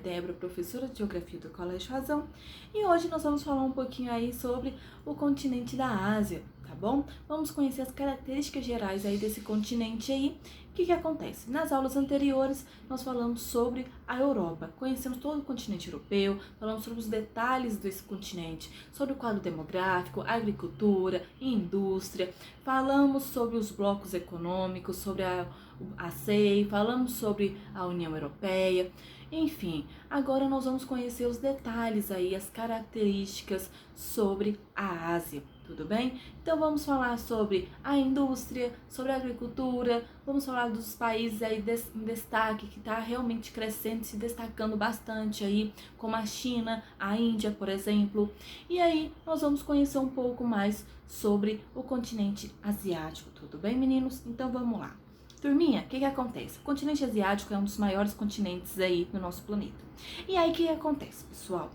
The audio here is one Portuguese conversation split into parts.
Débora, professora de Geografia do Colégio Razão, e hoje nós vamos falar um pouquinho aí sobre o continente da Ásia, tá bom? Vamos conhecer as características gerais aí desse continente aí. O que acontece? Nas aulas anteriores nós falamos sobre a Europa, conhecemos todo o continente europeu, falamos sobre os detalhes desse continente, sobre o quadro demográfico, agricultura, indústria, falamos sobre os blocos econômicos, sobre a CEI, falamos sobre a União Europeia, enfim, agora nós vamos conhecer os detalhes aí, as características sobre a Ásia, tudo bem? Então vamos falar sobre a indústria, sobre a agricultura, vamos falar dos países aí em destaque que está realmente crescendo, se destacando bastante aí, como a China, a Índia, por exemplo. E aí nós vamos conhecer um pouco mais sobre o continente asiático, tudo bem, meninos? Então vamos lá. Turminha, o que acontece? O continente asiático é um dos maiores continentes aí do nosso planeta. E aí o que acontece, pessoal?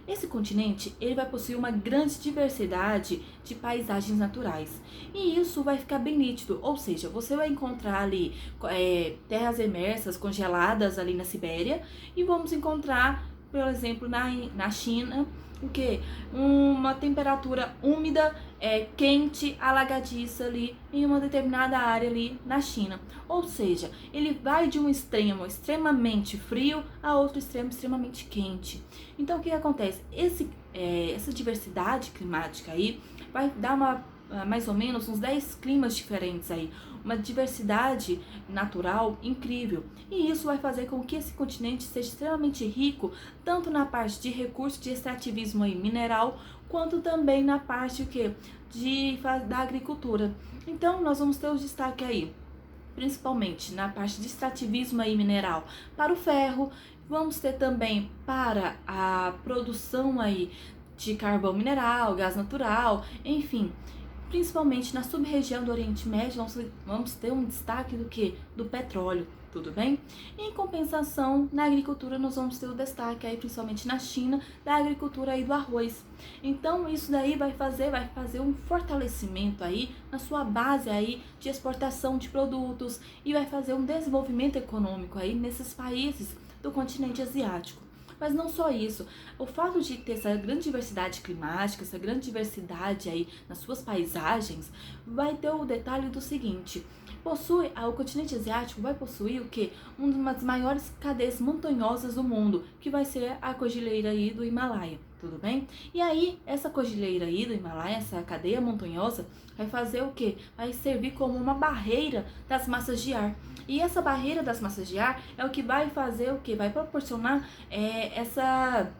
Esse continente ele vai possuir uma grande diversidade de paisagens naturais e isso vai ficar bem nítido, ou seja, você vai encontrar ali terras emersas, congeladas ali na Sibéria e vamos encontrar, por exemplo, na China, o que? Uma temperatura úmida, quente, alagadiça ali em uma determinada área ali na China. Ou seja, ele vai de um extremo extremamente frio a outro extremo extremamente quente. Então o que acontece? Essa diversidade climática aí vai dar mais ou menos uns 10 climas diferentes aí, uma diversidade natural incrível. E isso vai fazer com que esse continente seja extremamente rico, tanto na parte de recursos de extrativismo aí, mineral, quanto também na parte da agricultura. Então nós vamos ter o destaque aí, principalmente na parte de extrativismo aí mineral, para o ferro, vamos ter também para a produção aí de carvão mineral, gás natural, enfim. Principalmente na sub-região do Oriente Médio, vamos ter um destaque do que? Do petróleo, tudo bem? Em compensação, na agricultura nós vamos ter o destaque aí, principalmente na China, da agricultura aí do arroz. Então isso daí vai fazer um fortalecimento aí na sua base aí de exportação de produtos e vai fazer um desenvolvimento econômico aí nesses países do continente asiático. Mas não só isso, o fato de ter essa grande diversidade climática, essa grande diversidade aí nas suas paisagens, vai ter o detalhe do seguinte: o continente asiático vai possuir o quê? Uma das maiores cadeias montanhosas do mundo, que vai ser a cordilheira aí do Himalaia, tudo bem? E aí, essa cordilheira aí do Himalaia, essa cadeia montanhosa, vai fazer o quê? Vai servir como uma barreira das massas de ar. E essa barreira das massas de ar é o que vai fazer o quê? Vai proporcionar essa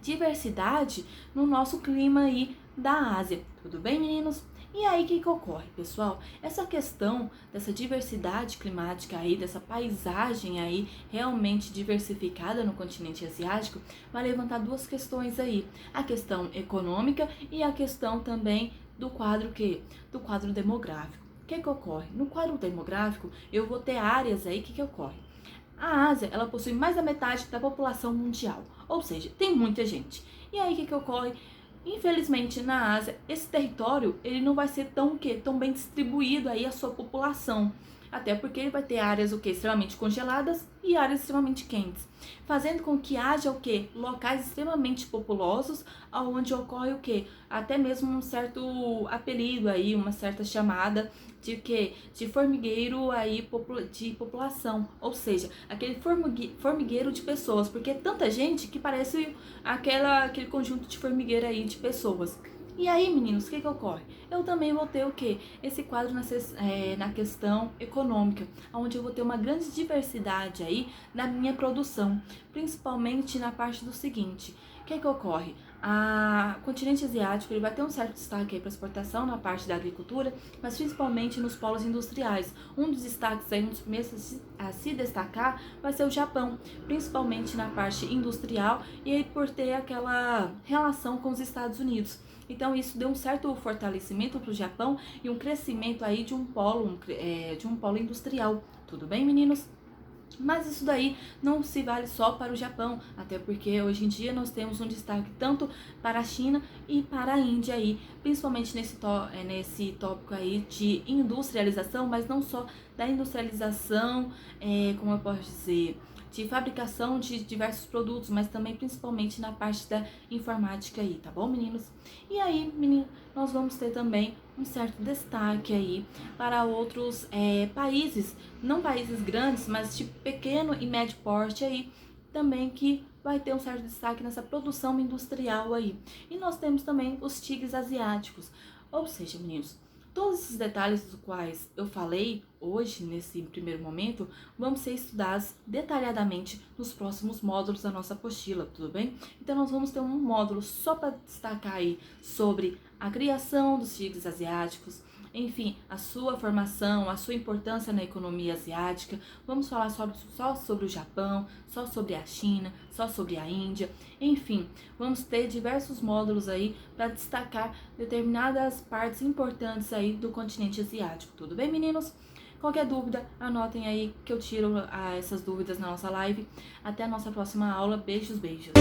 diversidade no nosso clima aí da Ásia. Tudo bem, meninos? E aí, o que ocorre, pessoal? Essa questão dessa diversidade climática aí, dessa paisagem aí realmente diversificada no continente asiático, vai levantar duas questões aí. A questão econômica e a questão também do quadro do quadro demográfico. O que ocorre? No quadro demográfico, eu vou ter áreas aí, o que ocorre? A Ásia, ela possui mais da metade da população mundial, ou seja, tem muita gente. E aí, o que ocorre? Infelizmente, na Ásia, esse território ele não vai ser tão bem distribuído aí a sua população. Até porque ele vai ter áreas extremamente congeladas e áreas extremamente quentes, fazendo com que haja locais extremamente populosos, onde ocorre até mesmo um certo apelido aí, uma certa chamada de formigueiro aí de população, ou seja, aquele formigueiro de pessoas, porque é tanta gente que parece aquele conjunto de formigueiro aí de pessoas. E aí, meninos, o que ocorre? Eu também vou ter esse quadro na questão econômica, onde eu vou ter uma grande diversidade aí na minha produção, principalmente na parte do seguinte: o que ocorre? O continente asiático ele vai ter um certo destaque para exportação na parte da agricultura, mas principalmente nos polos industriais. Um dos destaques aí, um dos primeiros a se destacar, vai ser o Japão, principalmente na parte industrial e aí por ter aquela relação com os Estados Unidos. Então isso deu um certo fortalecimento para o Japão e um crescimento aí de um polo industrial. Tudo bem, meninos? Mas isso daí não se vale só para o Japão, até porque hoje em dia nós temos um destaque tanto para a China e para a Índia aí, principalmente nesse tópico aí de industrialização, mas não só da industrialização, como eu posso dizer, de fabricação de diversos produtos, mas também principalmente na parte da informática aí, tá bom, meninos? E aí, meninos, nós vamos ter também um certo destaque aí para outros países, não países grandes, mas tipo pequeno e médio porte aí, também que vai ter um certo destaque nessa produção industrial aí. E nós temos também os tigres asiáticos, ou seja, meninos, todos esses detalhes dos quais eu falei hoje, nesse primeiro momento, vão ser estudados detalhadamente nos próximos módulos da nossa apostila, tudo bem? Então, nós vamos ter um módulo só para destacar aí sobre a criação dos tigres asiáticos, enfim, a sua formação, a sua importância na economia asiática. Vamos falar só sobre o Japão, só sobre a China, só sobre a Índia, enfim, vamos ter diversos módulos aí para destacar determinadas partes importantes aí do continente asiático, tudo bem, meninos? Qualquer dúvida, anotem aí que eu tiro essas dúvidas na nossa live. Até a nossa próxima aula. Beijos, beijos!